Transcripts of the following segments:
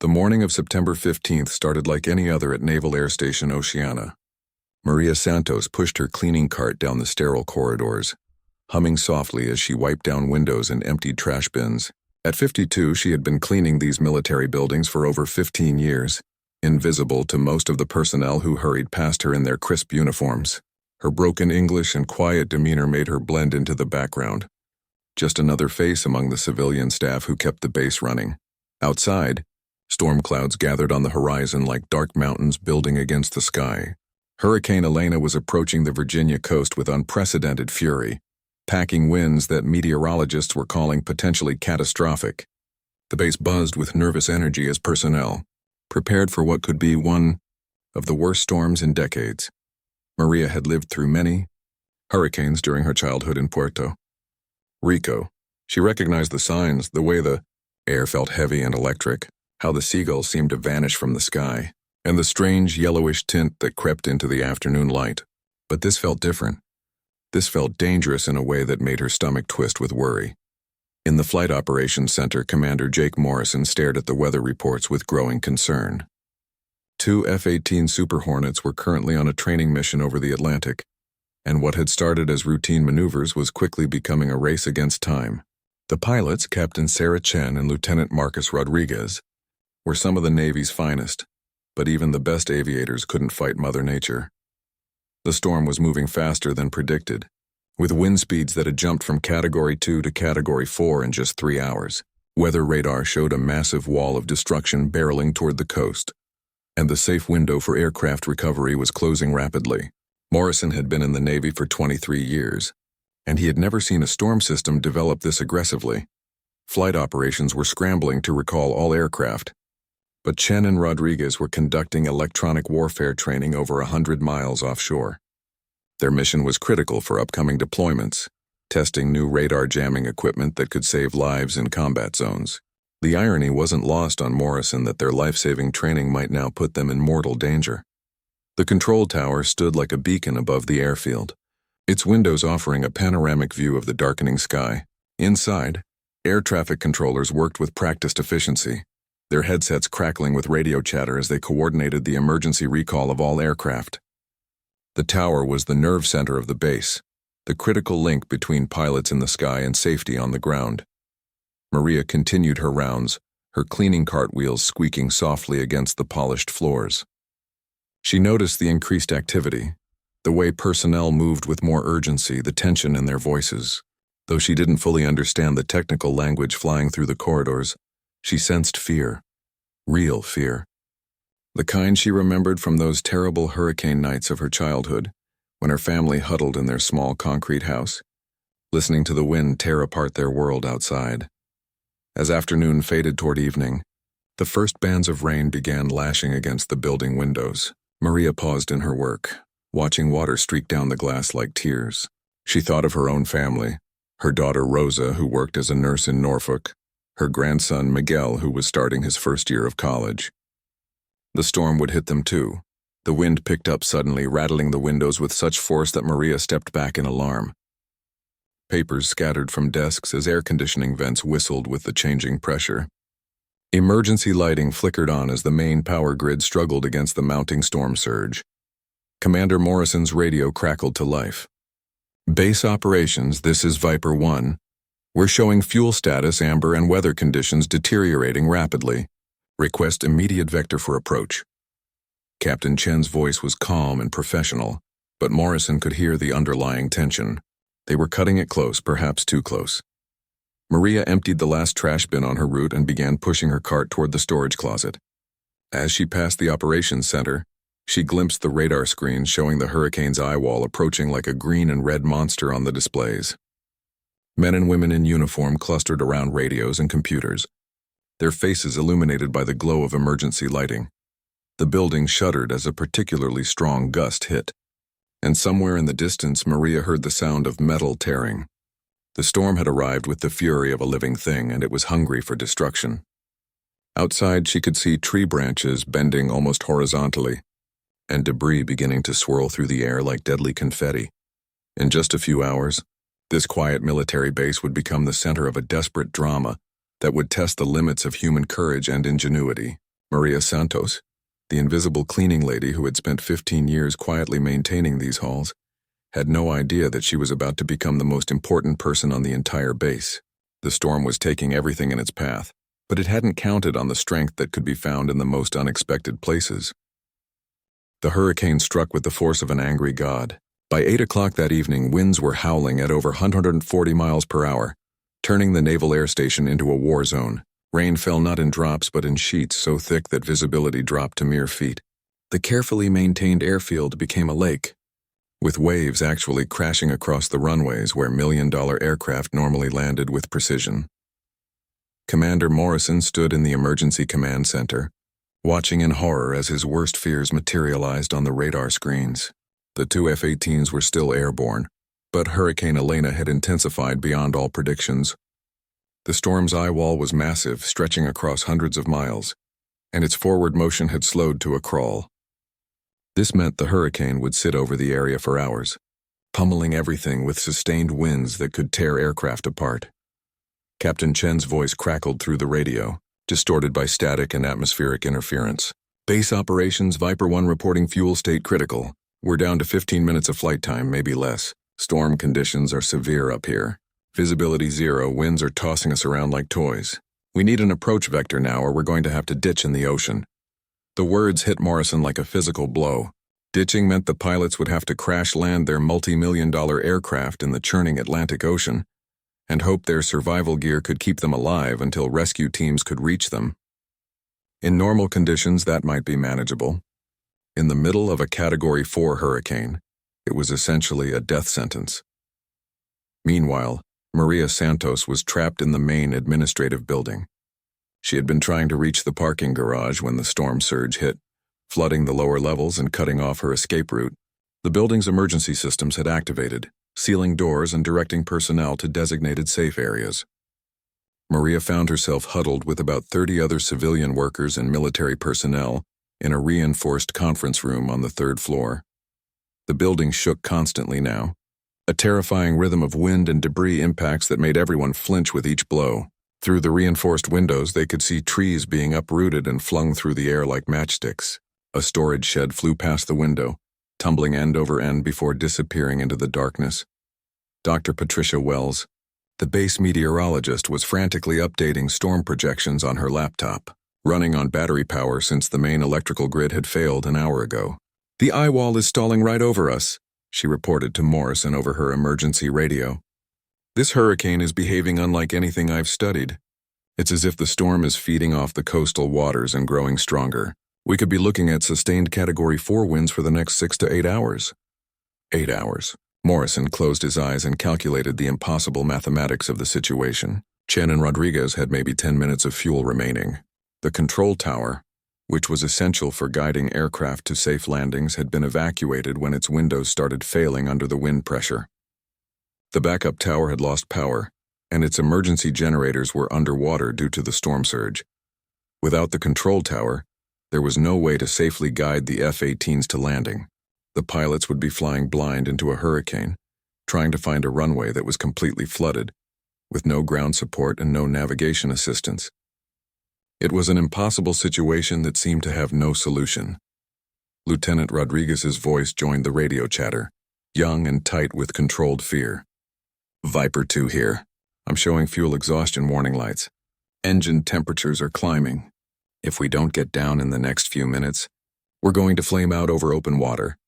The morning of September 15th started like any other at Naval Air Station Oceana. Maria Santos pushed her cleaning cart down the sterile corridors, humming softly as she wiped down windows and emptied trash bins. At 52, she had been cleaning these military buildings for over 15 years, invisible to most of the personnel who hurried past her in their crisp uniforms. Her broken English and quiet demeanor made her blend into the background. Just another face among the civilian staff who kept the base running. Outside, storm clouds gathered on the horizon like dark mountains building against the sky. Hurricane Elena was approaching the Virginia coast with unprecedented fury, packing winds that meteorologists were calling potentially catastrophic. The base buzzed with nervous energy as personnel, prepared for what could be one of the worst storms in decades. Maria had lived through many hurricanes during her childhood in Puerto Rico. She recognized the signs, the way the air felt heavy and electric, how the seagulls seemed to vanish from the sky, and the strange yellowish tint that crept into the afternoon light. But this felt different. This felt dangerous in a way that made her stomach twist with worry. In the Flight Operations Center, Commander Jake Morrison stared at the weather reports with growing concern. 2 F-18 Super Hornets were currently on a training mission over the Atlantic, and what had started as routine maneuvers was quickly becoming a race against time. The pilots, Captain Sarah Chen and Lieutenant Marcus Rodriguez, were some of the Navy's finest, but even the best aviators couldn't fight Mother Nature. The storm was moving faster than predicted, with wind speeds that had jumped from Category 2 to Category 4 in just 3 hours. Weather radar showed a massive wall of destruction barreling toward the coast, and the safe window for aircraft recovery was closing rapidly. Morrison had been in the Navy for 23 years, and he had never seen a storm system develop this aggressively. Flight operations were scrambling to recall all aircraft, but Chen and Rodriguez were conducting electronic warfare training over 100 miles offshore. Their mission was critical for upcoming deployments, testing new radar jamming equipment that could save lives in combat zones. The irony wasn't lost on Morrison that their life-saving training might now put them in mortal danger. The control tower stood like a beacon above the airfield, its windows offering a panoramic view of the darkening sky. Inside, air traffic controllers worked with practiced efficiency, their headsets crackling with radio chatter as they coordinated the emergency recall of all aircraft. The tower was the nerve center of the base, the critical link between pilots in the sky and safety on the ground. Maria continued her rounds, her cleaning cart wheels squeaking softly against the polished floors. She noticed the increased activity, the way personnel moved with more urgency, the tension in their voices. Though she didn't fully understand the technical language flying through the corridors, she sensed fear, real fear. The kind she remembered from those terrible hurricane nights of her childhood, when her family huddled in their small concrete house, listening to the wind tear apart their world outside. As afternoon faded toward evening, the first bands of rain began lashing against the building windows. Maria paused in her work, watching water streak down the glass like tears. She thought of her own family, her daughter Rosa, who worked as a nurse in Norfolk, her grandson Miguel, who was starting his first year of college. The storm would hit them too. The wind picked up suddenly, rattling the windows with such force that Maria stepped back in alarm. Papers scattered from desks as air conditioning vents whistled with the changing pressure. Emergency lighting flickered on as the main power grid struggled against the mounting storm surge. Commander Morrison's radio crackled to life. Base operations, this is Viper 1. We're showing fuel status amber and weather conditions deteriorating rapidly. Request immediate vector for approach. Captain Chen's voice was calm and professional, but Morrison could hear the underlying tension. They were cutting it close, perhaps too close. Maria emptied the last trash bin on her route and began pushing her cart toward the storage closet. As she passed the operations center, she glimpsed the radar screens showing the hurricane's eye wall approaching like a green and red monster on the displays. Men and women in uniform clustered around radios and computers, their faces illuminated by the glow of emergency lighting. The building shuddered as a particularly strong gust hit, and somewhere in the distance Maria heard the sound of metal tearing. The storm had arrived with the fury of a living thing, and it was hungry for destruction. Outside, she could see tree branches bending almost horizontally, and debris beginning to swirl through the air like deadly confetti. In just a few hours, this quiet military base would become the center of a desperate drama that would test the limits of human courage and ingenuity. Maria Santos, the invisible cleaning lady who had spent 15 years quietly maintaining these halls, had no idea that she was about to become the most important person on the entire base. The storm was taking everything in its path, but it hadn't counted on the strength that could be found in the most unexpected places. The hurricane struck with the force of an angry god. By 8 o'clock that evening, winds were howling at over 140 miles per hour, turning the naval air station into a war zone. Rain fell not in drops but in sheets so thick that visibility dropped to mere feet. The carefully maintained airfield became a lake, with waves actually crashing across the runways where million-dollar aircraft normally landed with precision. Commander Morrison stood in the emergency command center, watching in horror as his worst fears materialized on the radar screens. The 2 F-18s were still airborne, but Hurricane Elena had intensified beyond all predictions. The storm's eye wall was massive, stretching across hundreds of miles, and its forward motion had slowed to a crawl. This meant the hurricane would sit over the area for hours, pummeling everything with sustained winds that could tear aircraft apart. Captain Chen's voice crackled through the radio, distorted by static and atmospheric interference. Base operations, Viper 1 reporting fuel state critical. We're down to 15 minutes of flight time, maybe less. Storm conditions are severe up here. Visibility 0, winds are tossing us around like toys. We need an approach vector now or we're going to have to ditch in the ocean. The words hit Morrison like a physical blow. Ditching meant the pilots would have to crash land their multi-million-dollar aircraft in the churning Atlantic Ocean and hope their survival gear could keep them alive until rescue teams could reach them. In normal conditions, that might be manageable. In the middle of a Category 4 hurricane, it was essentially a death sentence. Meanwhile, Maria Santos was trapped in the main administrative building. She had been trying to reach the parking garage when the storm surge hit, flooding the lower levels and cutting off her escape route. The building's emergency systems had activated, sealing doors and directing personnel to designated safe areas. Maria found herself huddled with about 30 other civilian workers and military personnel in a reinforced conference room on the 3rd floor. The building shook constantly now, a terrifying rhythm of wind and debris impacts that made everyone flinch with each blow. Through the reinforced windows, they could see trees being uprooted and flung through the air like matchsticks. A storage shed flew past the window, tumbling end over end before disappearing into the darkness. Dr. Patricia Wells, the base meteorologist, was frantically updating storm projections on her laptop, running on battery power since the main electrical grid had failed an hour ago. "The eye wall is stalling right over us," she reported to Morrison over her emergency radio. "This hurricane is behaving unlike anything I've studied. It's as if the storm is feeding off the coastal waters and growing stronger. We could be looking at sustained Category 4 winds for the next 6 to 8 hours. 8 hours. Morrison closed his eyes and calculated the impossible mathematics of the situation. Chen and Rodriguez had maybe 10 minutes of fuel remaining. The control tower, which was essential for guiding aircraft to safe landings, had been evacuated when its windows started failing under the wind pressure. The backup tower had lost power, and its emergency generators were underwater due to the storm surge. Without the control tower, there was no way to safely guide the F-18s to landing. The pilots would be flying blind into a hurricane, trying to find a runway that was completely flooded, with no ground support and no navigation assistance. It was an impossible situation that seemed to have no solution. Lieutenant Rodriguez's voice joined the radio chatter, young and tight with controlled fear. "Viper 2 here. I'm showing fuel exhaustion warning lights. Engine temperatures are climbing. If we don't get down in the next few minutes, we're going to flame out over open water."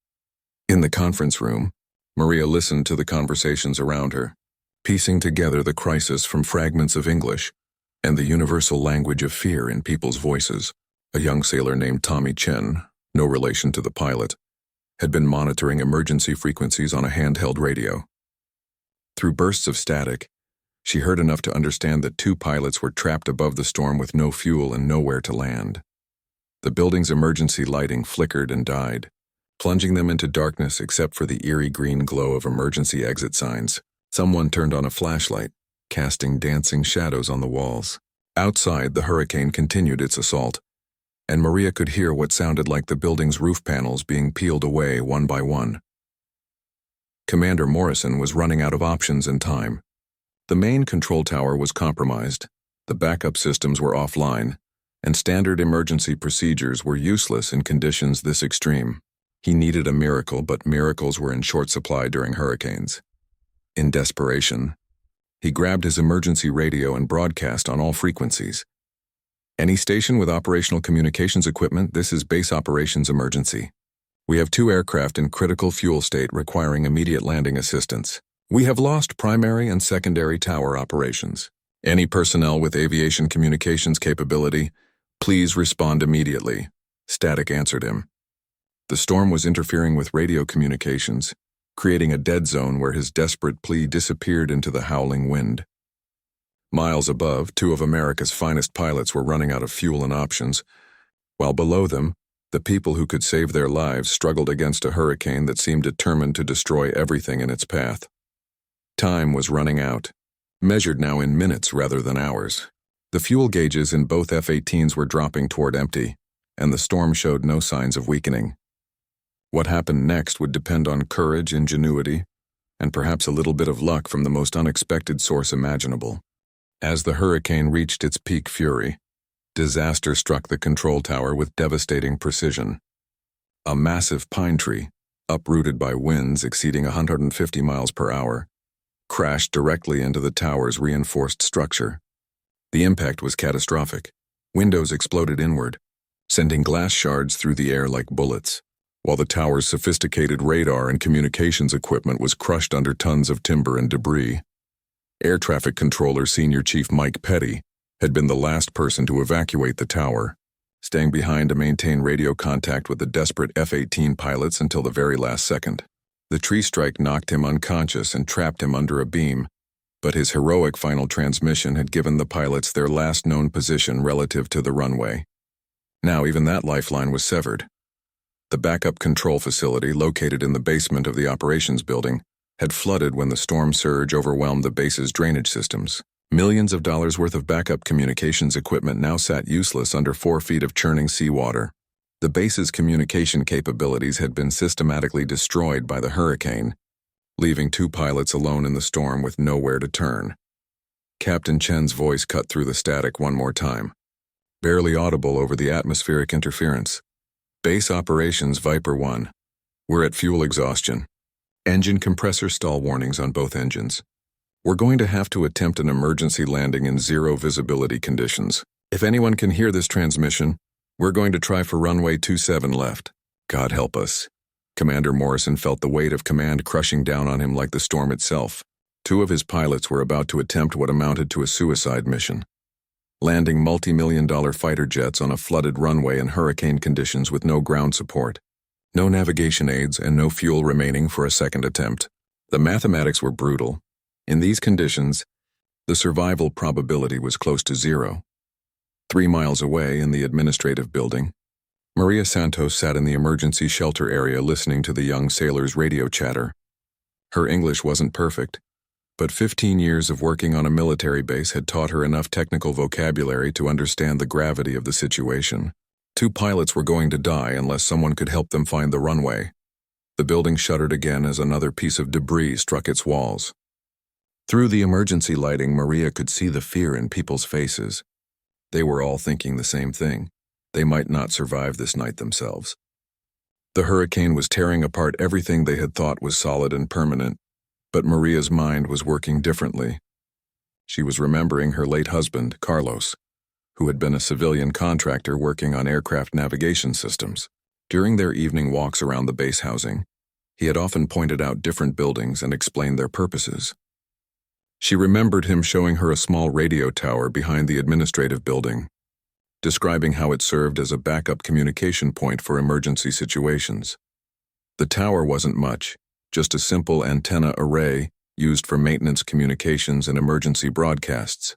In the conference room, Maria listened to the conversations around her, piecing together the crisis from fragments of English and the universal language of fear in people's voices. A young sailor named Tommy Chen, no relation to the pilot, had been monitoring emergency frequencies on a handheld radio. Through bursts of static, she heard enough to understand that 2 pilots were trapped above the storm with no fuel and nowhere to land. The building's emergency lighting flickered and died, plunging them into darkness except for the eerie green glow of emergency exit signs. Someone turned on a flashlight, casting dancing shadows on the walls. Outside, the hurricane continued its assault, and Maria could hear what sounded like the building's roof panels being peeled away one by one. Commander Morrison was running out of options and time. The main control tower was compromised, the backup systems were offline, and standard emergency procedures were useless in conditions this extreme. He needed a miracle, but miracles were in short supply during hurricanes. In desperation, he grabbed his emergency radio and broadcast on all frequencies. Any station with operational communications equipment, this is base operations emergency. We have 2 aircraft in critical fuel state requiring immediate landing assistance. We have lost primary and secondary tower operations. Any personnel with aviation communications capability, please respond immediately. Static answered him. The storm was interfering with radio communications, creating a dead zone where his desperate plea disappeared into the howling wind. Miles above, 2 of America's finest pilots were running out of fuel and options, while below them, the people who could save their lives struggled against a hurricane that seemed determined to destroy everything in its path. Time was running out, measured now in minutes rather than hours. The fuel gauges in both F-18s were dropping toward empty, and the storm showed no signs of weakening. What happened next would depend on courage, ingenuity, and perhaps a little bit of luck from the most unexpected source imaginable. As the hurricane reached its peak fury, disaster struck the control tower with devastating precision. A massive pine tree, uprooted by winds exceeding 150 miles per hour, crashed directly into the tower's reinforced structure. The impact was catastrophic. Windows exploded inward, sending glass shards through the air like bullets, while the tower's sophisticated radar and communications equipment was crushed under tons of timber and debris. Air Traffic Controller Senior Chief Mike Petty had been the last person to evacuate the tower, staying behind to maintain radio contact with the desperate F-18 pilots until the very last second. The tree strike knocked him unconscious and trapped him under a beam, but his heroic final transmission had given the pilots their last known position relative to the runway. Now even that lifeline was severed. The backup control facility, located in the basement of the operations building, had flooded when the storm surge overwhelmed the base's drainage systems. Millions of dollars worth of backup communications equipment now sat useless under 4 feet of churning seawater. The base's communication capabilities had been systematically destroyed by the hurricane, leaving 2 pilots alone in the storm with nowhere to turn. Captain Chen's voice cut through the static one more time, barely audible over the atmospheric interference. Base operations Viper 1. We're at fuel exhaustion. Engine compressor stall warnings on both engines. We're going to have to attempt an emergency landing in 0 visibility conditions. If anyone can hear this transmission, we're going to try for runway 27 left. God help us. Commander Morrison felt the weight of command crushing down on him like the storm itself. 2 of his pilots were about to attempt what amounted to a suicide mission, landing multi-million-dollar fighter jets on a flooded runway in hurricane conditions with no ground support, no navigation aids, and no fuel remaining for a second attempt. The mathematics were brutal. In these conditions, the survival probability was close to 0. 3 miles away in the administrative building, Maria Santos sat in the emergency shelter area listening to the young sailors' radio chatter. Her English wasn't perfect, but 15 years of working on a military base had taught her enough technical vocabulary to understand the gravity of the situation. 2 pilots were going to die unless someone could help them find the runway. The building shuddered again as another piece of debris struck its walls. Through the emergency lighting, Maria could see the fear in people's faces. They were all thinking the same thing. They might not survive this night themselves. The hurricane was tearing apart everything they had thought was solid and permanent, but Maria's mind was working differently. She was remembering her late husband, Carlos, who had been a civilian contractor working on aircraft navigation systems. During their evening walks around the base housing, he had often pointed out different buildings and explained their purposes. She remembered him showing her a small radio tower behind the administrative building, describing how it served as a backup communication point for emergency situations. The tower wasn't much, just a simple antenna array used for maintenance communications and emergency broadcasts.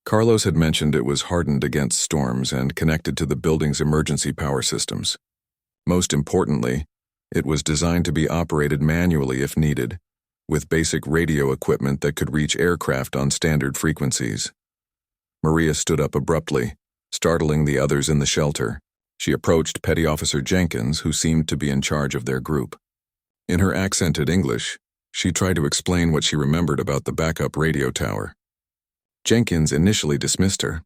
Carlos had mentioned it was hardened against storms and connected to the building's emergency power systems. Most importantly, it was designed to be operated manually if needed, with basic radio equipment that could reach aircraft on standard frequencies. Maria stood up abruptly, startling the others in the shelter. She approached Petty Officer Jenkins, who seemed to be in charge of their group. In her accented English, she tried to explain what she remembered about the backup radio tower. Jenkins initially dismissed her.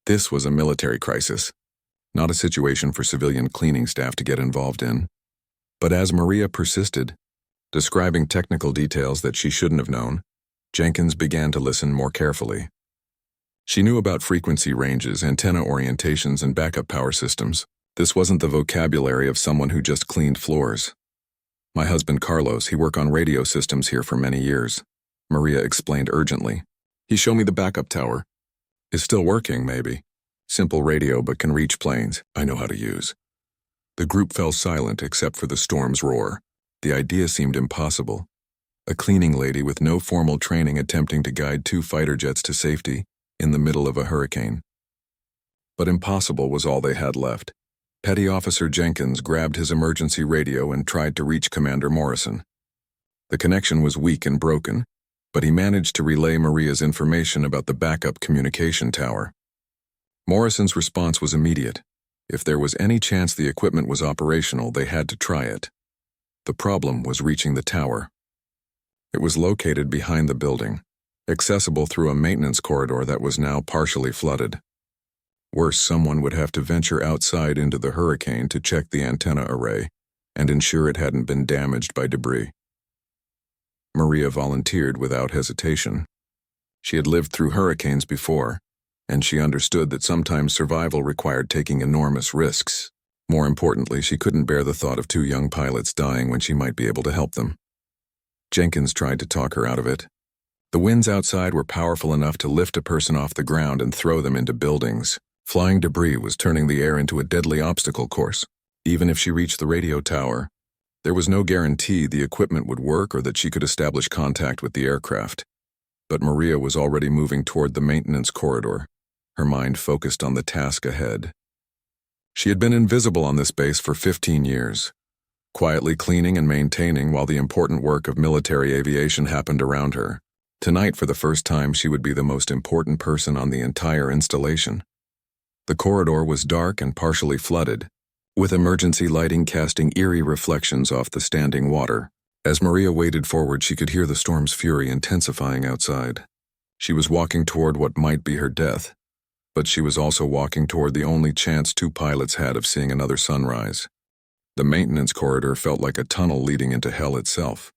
This was a military crisis, not a situation for civilian cleaning staff to get involved in. But as Maria persisted, describing technical details that she shouldn't have known, Jenkins began to listen more carefully. She knew about frequency ranges, antenna orientations, and backup power systems. This wasn't the vocabulary of someone who just cleaned floors. My husband Carlos, he worked on radio systems here for many years, Maria explained urgently. He showed me the backup tower. It's still working, maybe. Simple radio but can reach planes. I know how to use. The group fell silent except for the storm's roar. The idea seemed impossible. A cleaning lady with no formal training attempting to guide 2 fighter jets to safety in the middle of a hurricane. But impossible was all they had left. Petty Officer Jenkins grabbed his emergency radio and tried to reach Commander Morrison. The connection was weak and broken, but he managed to relay Maria's information about the backup communication tower. Morrison's response was immediate. If there was any chance the equipment was operational, they had to try it. The problem was reaching the tower. It was located behind the building, accessible through a maintenance corridor that was now partially flooded. Worse, someone would have to venture outside into the hurricane to check the antenna array and ensure it hadn't been damaged by debris. Maria volunteered without hesitation. She had lived through hurricanes before, and she understood that sometimes survival required taking enormous risks. More importantly, she couldn't bear the thought of 2 young pilots dying when she might be able to help them. Jenkins tried to talk her out of it. The winds outside were powerful enough to lift a person off the ground and throw them into buildings. Flying debris was turning the air into a deadly obstacle course. Even if she reached the radio tower, there was no guarantee the equipment would work or that she could establish contact with the aircraft. But Maria was already moving toward the maintenance corridor, her mind focused on the task ahead. She had been invisible on this base for 15 years, quietly cleaning and maintaining while the important work of military aviation happened around her. Tonight, for the first time, she would be the most important person on the entire installation. The corridor was dark and partially flooded, with emergency lighting casting eerie reflections off the standing water. As Maria waded forward, she could hear the storm's fury intensifying outside. She was walking toward what might be her death, but she was also walking toward the only chance 2 pilots had of seeing another sunrise. The maintenance corridor felt like a tunnel leading into hell itself.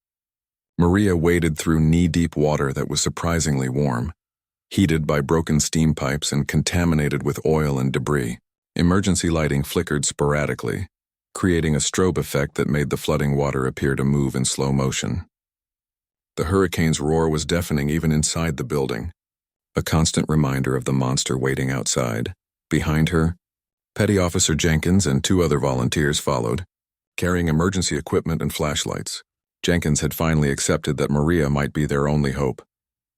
Maria waded through knee-deep water that was surprisingly warm, heated by broken steam pipes and contaminated with oil and debris. Emergency lighting flickered sporadically, creating a strobe effect that made the flooding water appear to move in slow motion. The hurricane's roar was deafening even inside the building, a constant reminder of the monster waiting outside. Behind her, Petty Officer Jenkins and 2 other volunteers followed, carrying emergency equipment and flashlights. Jenkins had finally accepted that Maria might be their only hope,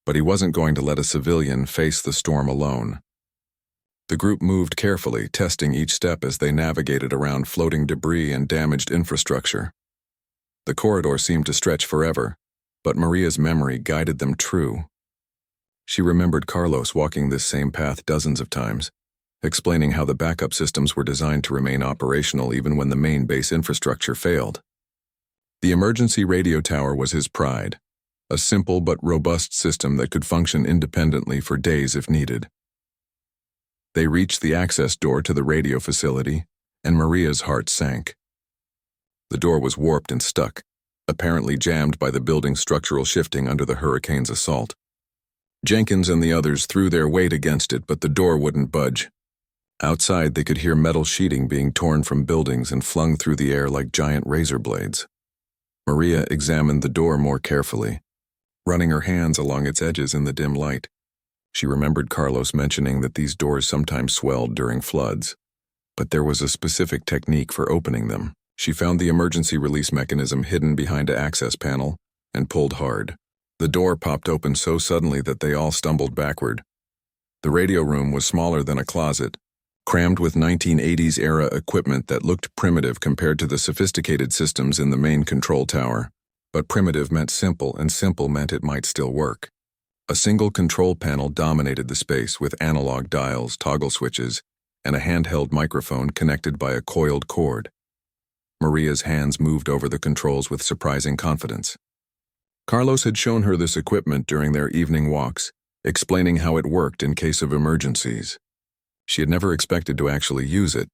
but he wasn't going to let a civilian face the storm alone. The group moved carefully, testing each step as they navigated around floating debris and damaged infrastructure. The corridor seemed to stretch forever, but Maria's memory guided them true. She remembered Carlos walking this same path dozens of times, explaining how the backup systems were designed to remain operational even when the main base infrastructure failed. The emergency radio tower was his pride, a simple but robust system that could function independently for days if needed. They reached the access door to the radio facility, and Maria's heart sank. The door was warped and stuck, apparently jammed by the building's structural shifting under the hurricane's assault. Jenkins and the others threw their weight against it, but the door wouldn't budge. Outside, they could hear metal sheeting being torn from buildings and flung through the air like giant razor blades. Maria examined the door more carefully, running her hands along its edges in the dim light. She remembered Carlos mentioning that these doors sometimes swelled during floods, but there was a specific technique for opening them. She found the emergency release mechanism hidden behind an access panel and pulled hard. The door popped open so suddenly that they all stumbled backward. The radio room was smaller than a closet, crammed with 1980s-era equipment that looked primitive compared to the sophisticated systems in the main control tower. But primitive meant simple, and simple meant it might still work. A single control panel dominated the space with analog dials, toggle switches, and a handheld microphone connected by a coiled cord. Maria's hands moved over the controls with surprising confidence. Carlos had shown her this equipment during their evening walks, explaining how it worked in case of emergencies. She had never expected to actually use it,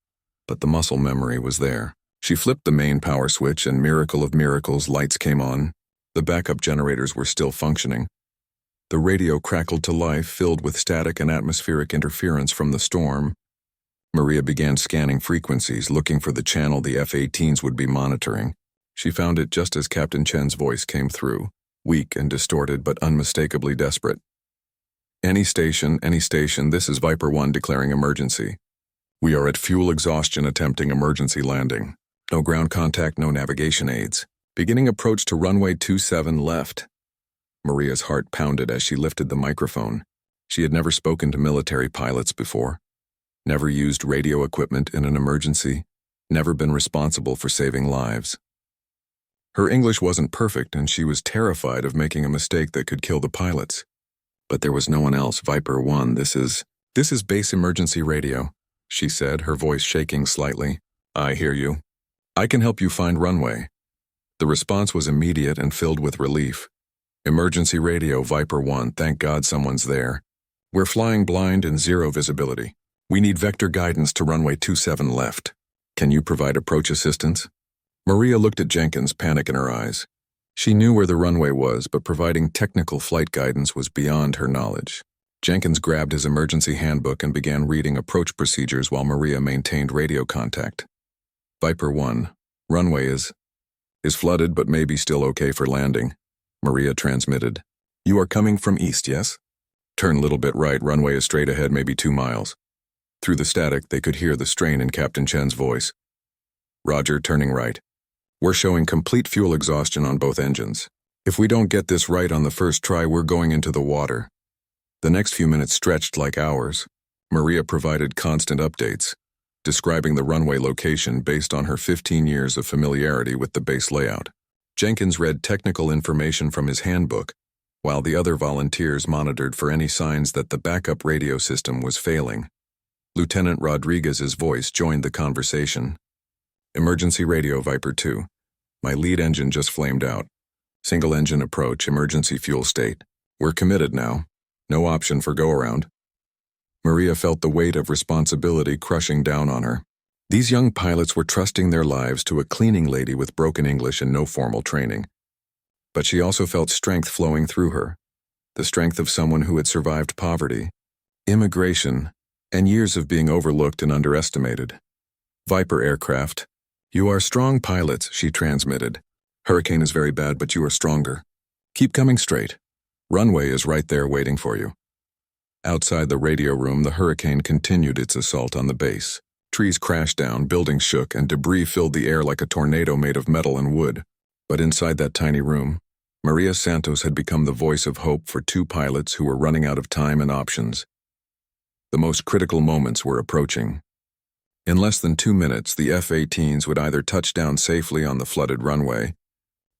but the muscle memory was there. She flipped the main power switch and miracle of miracles, lights came on. The backup generators were still functioning. The radio crackled to life, filled with static and atmospheric interference from the storm. Maria began scanning frequencies, looking for the channel the F-18s would be monitoring. She found it just as Captain Chen's voice came through, weak and distorted but unmistakably desperate. Any station, this is Viper 1 declaring emergency. We are at fuel exhaustion attempting emergency landing. No ground contact, no navigation aids. Beginning approach to runway 27 left. Maria's heart pounded as she lifted the microphone. She had never spoken to military pilots before. Never used radio equipment in an emergency. Never been responsible for saving lives. Her English wasn't perfect and she was terrified of making a mistake that could kill the pilots. But there was no one else. Viper 1, this is base emergency radio, she said, her voice shaking slightly. I hear you. I can help you find runway. The response was immediate and filled with relief. Emergency radio, Viper 1, thank God someone's there. We're flying blind and zero visibility. We need vector guidance to runway 27 left. Can you provide approach assistance? Maria looked at Jenkins, panic in her eyes. She knew where the runway was, but providing technical flight guidance was beyond her knowledge. Jenkins grabbed his emergency handbook and began reading approach procedures while Maria maintained radio contact. Viper 1, runway is flooded but may be still okay for landing, Maria transmitted. You are coming from east, yes? Turn little bit right, runway is straight ahead, maybe 2 miles. Through the static, they could hear the strain in Captain Chen's voice. Roger, turning right. We're showing complete fuel exhaustion on both engines. If we don't get this right on the first try, we're going into the water. The next few minutes stretched like hours. Maria provided constant updates, describing the runway location based on her 15 years of familiarity with the base layout. Jenkins read technical information from his handbook, while the other volunteers monitored for any signs that the backup radio system was failing. Lieutenant Rodriguez's voice joined the conversation. Emergency radio, Viper 2. My lead engine just flamed out. Single engine approach, emergency fuel state. We're committed now. No option for go-around. Maria felt the weight of responsibility crushing down on her. These young pilots were trusting their lives to a cleaning lady with broken English and no formal training. But she also felt strength flowing through her. The strength of someone who had survived poverty, immigration, and years of being overlooked and underestimated. Viper aircraft. You are strong pilots, she transmitted. Hurricane is very bad, but you are stronger. Keep coming straight. Runway is right there waiting for you. Outside the radio room, the hurricane continued its assault on the base. Trees crashed down, buildings shook, and debris filled the air like a tornado made of metal and wood. But inside that tiny room, Maria Santos had become the voice of hope for 2 pilots who were running out of time and options. The most critical moments were approaching. In less than 2 minutes, the F-18s would either touch down safely on the flooded runway,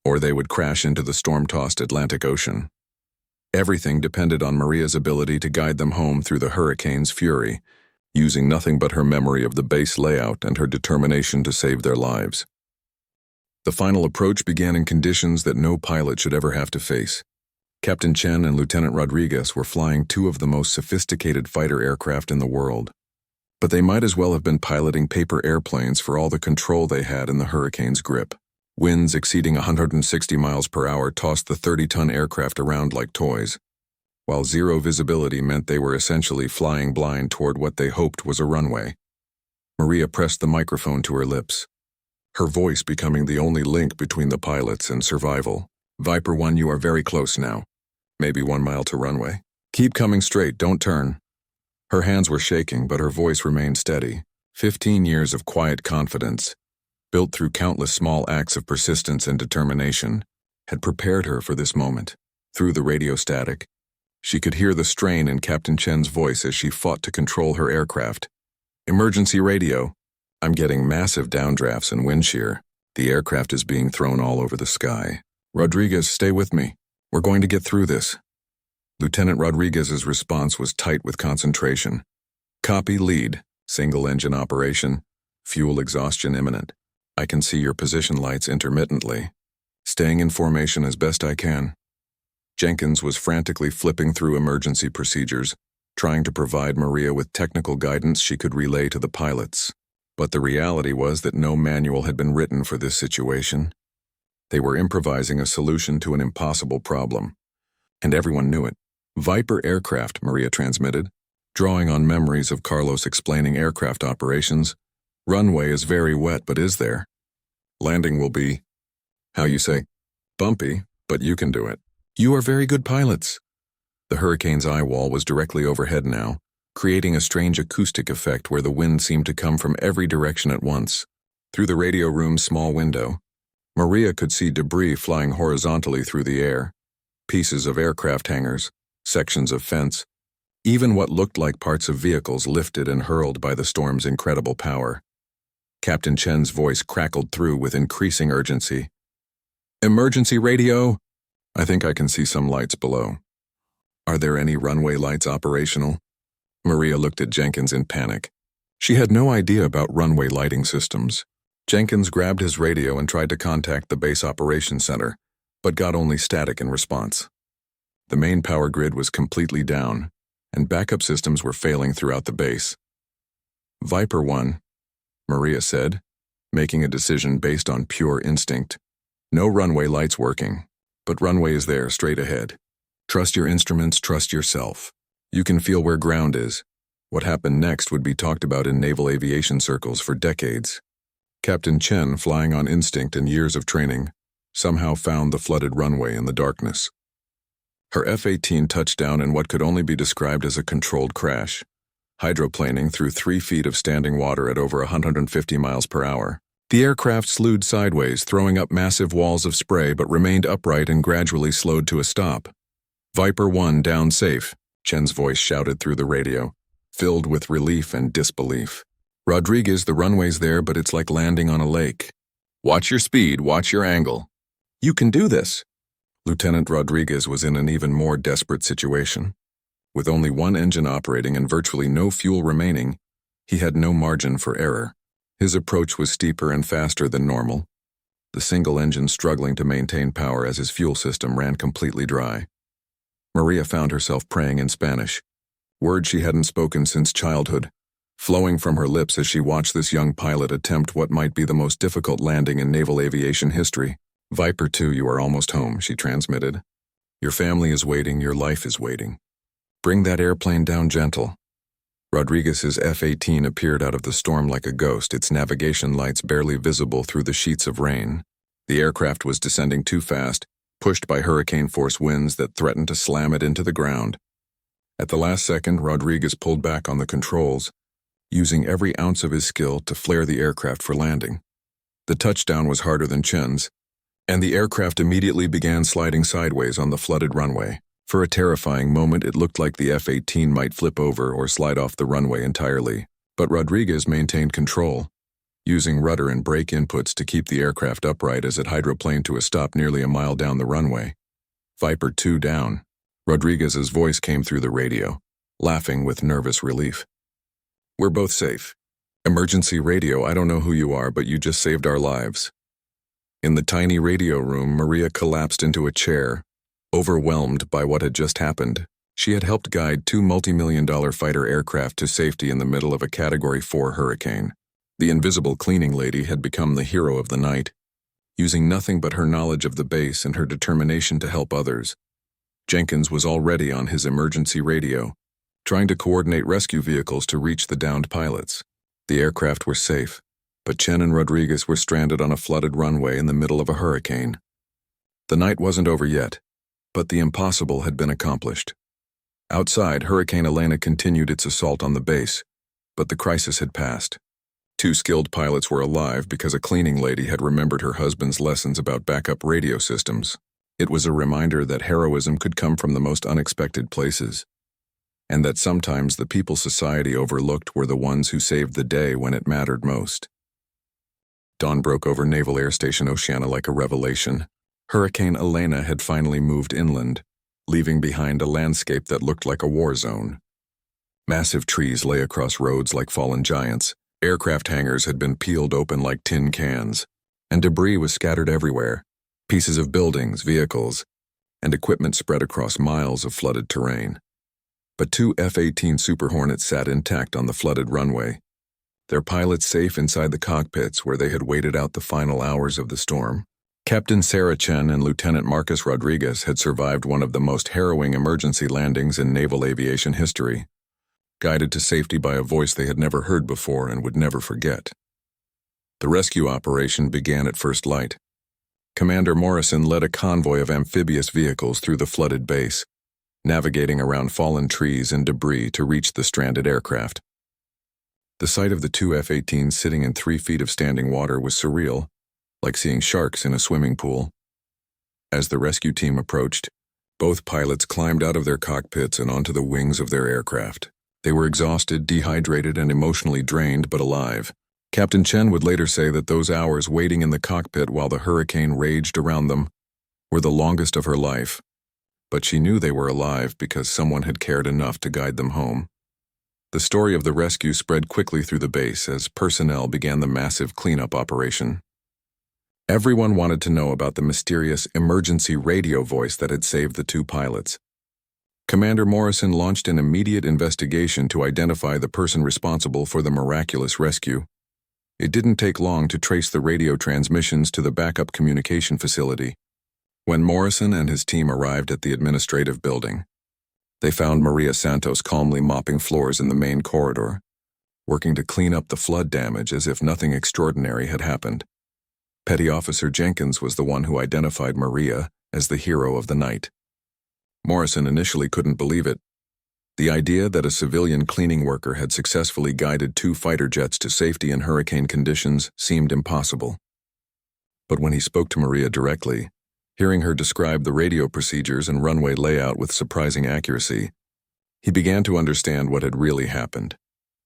or they would crash into the storm-tossed Atlantic Ocean. Everything depended on Maria's ability to guide them home through the hurricane's fury, using nothing but her memory of the base layout and her determination to save their lives. The final approach began in conditions that no pilot should ever have to face. Captain Chen and Lieutenant Rodriguez were flying 2 of the most sophisticated fighter aircraft in the world. But they might as well have been piloting paper airplanes for all the control they had in the hurricane's grip. Winds exceeding 160 miles per hour tossed the 30-ton aircraft around like toys, while zero visibility meant they were essentially flying blind toward what they hoped was a runway. Maria pressed the microphone to her lips, her voice becoming the only link between the pilots and survival. Viper 1, you are very close now. Maybe 1 mile to runway. Keep coming straight, don't turn. Her hands were shaking, but her voice remained steady. 15 years of quiet confidence, built through countless small acts of persistence and determination, had prepared her for this moment. Through the radio static, she could hear the strain in Captain Chen's voice as she fought to control her aircraft. Emergency radio. I'm getting massive downdrafts and wind shear. The aircraft is being thrown all over the sky. Rodriguez, stay with me. We're going to get through this. Lieutenant Rodriguez's response was tight with concentration. Copy, lead. Single engine operation. Fuel exhaustion imminent. I can see your position lights intermittently. Staying in formation as best I can. Jenkins was frantically flipping through emergency procedures, trying to provide Maria with technical guidance she could relay to the pilots. But the reality was that no manual had been written for this situation. They were improvising a solution to an impossible problem. And everyone knew it. Viper aircraft, Maria transmitted, drawing on memories of Carlos explaining aircraft operations. Runway is very wet, but is there? Landing will be, how you say, bumpy, but you can do it. You are very good pilots. The Hurricane's eye wall was directly overhead now, creating a strange acoustic effect where the wind seemed to come from every direction at once. Through the radio room's small window, Maria could see debris flying horizontally through the air, pieces of aircraft hangars, sections of fence, even what looked like parts of vehicles lifted and hurled by the storm's incredible power. Captain Chen's voice crackled through with increasing urgency. Emergency radio! I think I can see some lights below. Are there any runway lights operational? Maria looked at Jenkins in panic. She had no idea about runway lighting systems. Jenkins grabbed his radio and tried to contact the base operations center, but got only static in response. The main power grid was completely down, and backup systems were failing throughout the base. Viper 1, Maria said, making a decision based on pure instinct. No runway lights working, but runway is there straight ahead. Trust your instruments, trust yourself. You can feel where ground is. What happened next would be talked about in naval aviation circles for decades. Captain Chen, flying on instinct and years of training, somehow found the flooded runway in the darkness. Her F-18 touched down in what could only be described as a controlled crash, hydroplaning through 3 feet of standing water at over 150 miles per hour. The aircraft slewed sideways, throwing up massive walls of spray, but remained upright and gradually slowed to a stop. Viper 1 down safe, Chen's voice shouted through the radio, filled with relief and disbelief. Rodriguez, the runway's there, but it's like landing on a lake. Watch your speed, watch your angle. You can do this. Lieutenant Rodriguez was in an even more desperate situation. With only one engine operating and virtually no fuel remaining, he had no margin for error. His approach was steeper and faster than normal, the single engine struggling to maintain power as his fuel system ran completely dry. Maria found herself praying in Spanish, words she hadn't spoken since childhood, flowing from her lips as she watched this young pilot attempt what might be the most difficult landing in naval aviation history. Viper 2, you are almost home, she transmitted. Your family is waiting, your life is waiting. Bring that airplane down gentle. Rodriguez's F-18 appeared out of the storm like a ghost, its navigation lights barely visible through the sheets of rain. The aircraft was descending too fast, pushed by hurricane-force winds that threatened to slam it into the ground. At the last second, Rodriguez pulled back on the controls, using every ounce of his skill to flare the aircraft for landing. The touchdown was harder than Chen's, and the aircraft immediately began sliding sideways on the flooded runway. For a terrifying moment, it looked like the F-18 might flip over or slide off the runway entirely, but Rodriguez maintained control, using rudder and brake inputs to keep the aircraft upright as it hydroplaned to a stop nearly a mile down the runway. Viper 2 down. Rodriguez's voice came through the radio, laughing with nervous relief. We're both safe. Emergency radio, I don't know who you are, but you just saved our lives. In the tiny radio room, Maria collapsed into a chair, overwhelmed by what had just happened. She had helped guide 2 multi-million-dollar fighter aircraft to safety in the middle of a Category 4 hurricane. The invisible cleaning lady had become the hero of the night, using nothing but her knowledge of the base and her determination to help others. Jenkins was already on his emergency radio, trying to coordinate rescue vehicles to reach the downed pilots. The aircraft were safe, but Chen and Rodriguez were stranded on a flooded runway in the middle of a hurricane. The night wasn't over yet, but the impossible had been accomplished. Outside, Hurricane Elena continued its assault on the base, but the crisis had passed. 2 skilled pilots were alive because a cleaning lady had remembered her husband's lessons about backup radio systems. It was a reminder that heroism could come from the most unexpected places, and that sometimes the people society overlooked were the ones who saved the day when it mattered most. Dawn broke over Naval Air Station Oceana like a revelation. Hurricane Elena had finally moved inland, leaving behind a landscape that looked like a war zone. Massive trees lay across roads like fallen giants, aircraft hangars had been peeled open like tin cans, and debris was scattered everywhere, pieces of buildings, vehicles, and equipment spread across miles of flooded terrain. but two F-18 Super Hornets sat intact on the flooded runway, their pilots safe inside the cockpits where they had waited out the final hours of the storm. Captain Sarah Chen and Lieutenant Marcus Rodriguez had survived one of the most harrowing emergency landings in naval aviation history, guided to safety by a voice they had never heard before and would never forget. The rescue operation began at first light. Commander Morrison led a convoy of amphibious vehicles through the flooded base, navigating around fallen trees and debris to reach the stranded aircraft. The sight of the two F-18s sitting in 3 feet of standing water was surreal, like seeing sharks in a swimming pool. As the rescue team approached, both pilots climbed out of their cockpits and onto the wings of their aircraft. They were exhausted, dehydrated, and emotionally drained, but alive. Captain Chen would later say that those hours waiting in the cockpit while the hurricane raged around them were the longest of her life, but she knew they were alive because someone had cared enough to guide them home. The story of the rescue spread quickly through the base as personnel began the massive cleanup operation. Everyone wanted to know about the mysterious emergency radio voice that had saved the two pilots. Commander Morrison launched an immediate investigation to identify the person responsible for the miraculous rescue. It didn't take long to trace the radio transmissions to the backup communication facility. When Morrison and his team arrived at the administrative building, they found Maria Santos calmly mopping floors in the main corridor, working to clean up the flood damage as if nothing extraordinary had happened. Petty Officer Jenkins was the one who identified Maria as the hero of the night. Morrison initially couldn't believe it. The idea that a civilian cleaning worker had successfully guided 2 fighter jets to safety in hurricane conditions seemed impossible. But when he spoke to Maria directly, hearing her describe the radio procedures and runway layout with surprising accuracy, he began to understand what had really happened.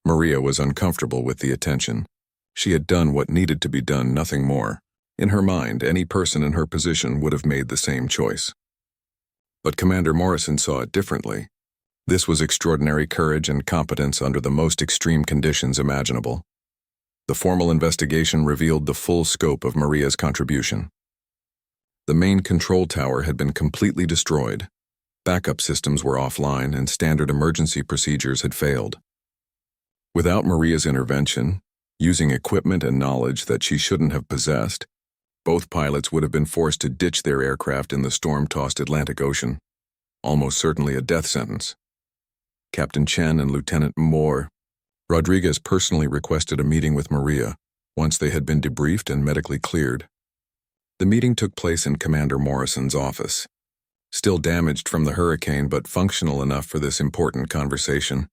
Maria was uncomfortable with the attention. She had done what needed to be done, nothing more. In her mind, any person in her position would have made the same choice. But Commander Morrison saw it differently. This was extraordinary courage and competence under the most extreme conditions imaginable. The formal investigation revealed the full scope of Maria's contribution. The main control tower had been completely destroyed. Backup systems were offline and standard emergency procedures had failed. Without Maria's intervention, using equipment and knowledge that she shouldn't have possessed, both pilots would have been forced to ditch their aircraft in the storm-tossed Atlantic Ocean. Almost certainly a death sentence. Captain Chen and Lieutenant Rodriguez personally requested a meeting with Maria once they had been debriefed and medically cleared. The meeting took place in Commander Morrison's office, still damaged from the hurricane but functional enough for this important conversation.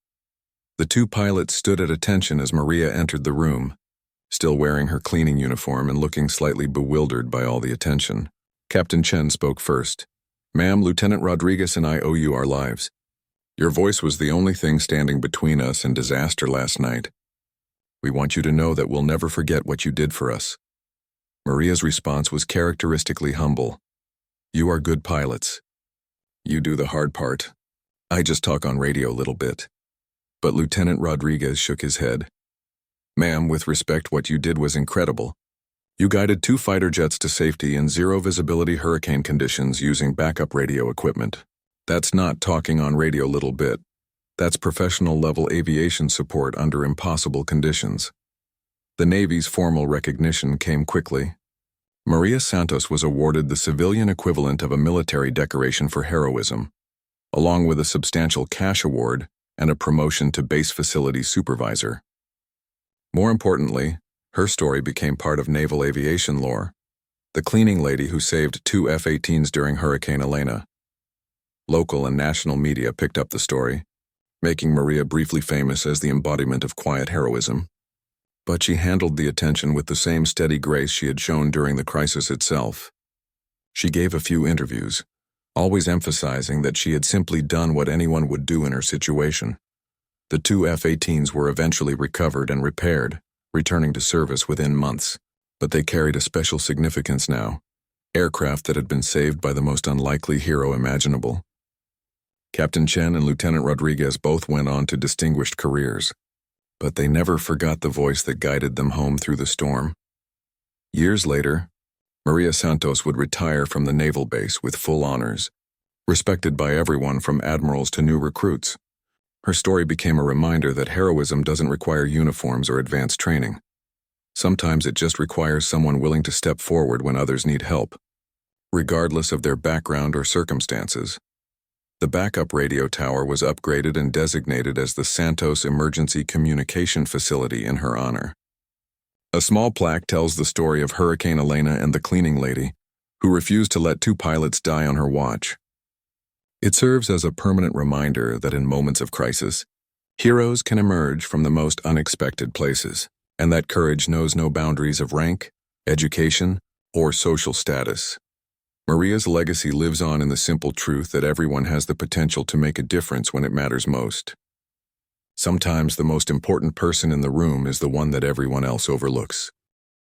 The two pilots stood at attention as Maria entered the room, still wearing her cleaning uniform and looking slightly bewildered by all the attention. Captain Chen spoke first. "Ma'am, Lieutenant Rodriguez and I owe you our lives. Your voice was the only thing standing between us and disaster last night. We want you to know that we'll never forget what you did for us." Maria's response was characteristically humble. "You are good pilots. You do the hard part. I just talk on radio a little bit." But Lieutenant Rodriguez shook his head. "Ma'am, with respect, what you did was incredible. You guided 2 fighter jets to safety in zero-visibility hurricane conditions using backup radio equipment. That's not talking on radio little bit. That's professional-level aviation support under impossible conditions." The Navy's formal recognition came quickly. Maria Santos was awarded the civilian equivalent of a military decoration for heroism, along with a substantial cash award and a promotion to base facility supervisor. More importantly, her story became part of naval aviation lore. The cleaning lady who saved 2 F-18s during Hurricane Elena. Local and national media picked up the story, making Maria briefly famous as the embodiment of quiet heroism. But she handled the attention with the same steady grace she had shown during the crisis itself. She gave a few interviews, always emphasizing that she had simply done what anyone would do in her situation. The 2 F-18s were eventually recovered and repaired, returning to service within months. But they carried a special significance now, aircraft that had been saved by the most unlikely hero imaginable. Captain Chen and Lieutenant Rodriguez both went on to distinguished careers, but they never forgot the voice that guided them home through the storm. Years later, Maria Santos would retire from the naval base with full honors, respected by everyone from admirals to new recruits. Her story became a reminder that heroism doesn't require uniforms or advanced training. Sometimes it just requires someone willing to step forward when others need help, regardless of their background or circumstances. The backup radio tower was upgraded and designated as the Santos Emergency Communication Facility in her honor. A small plaque tells the story of Hurricane Elena and the cleaning lady, who refused to let 2 pilots die on her watch. It serves as a permanent reminder that in moments of crisis, heroes can emerge from the most unexpected places, and that courage knows no boundaries of rank, education, or social status. Maria's legacy lives on in the simple truth that everyone has the potential to make a difference when it matters most. Sometimes the most important person in the room is the one that everyone else overlooks.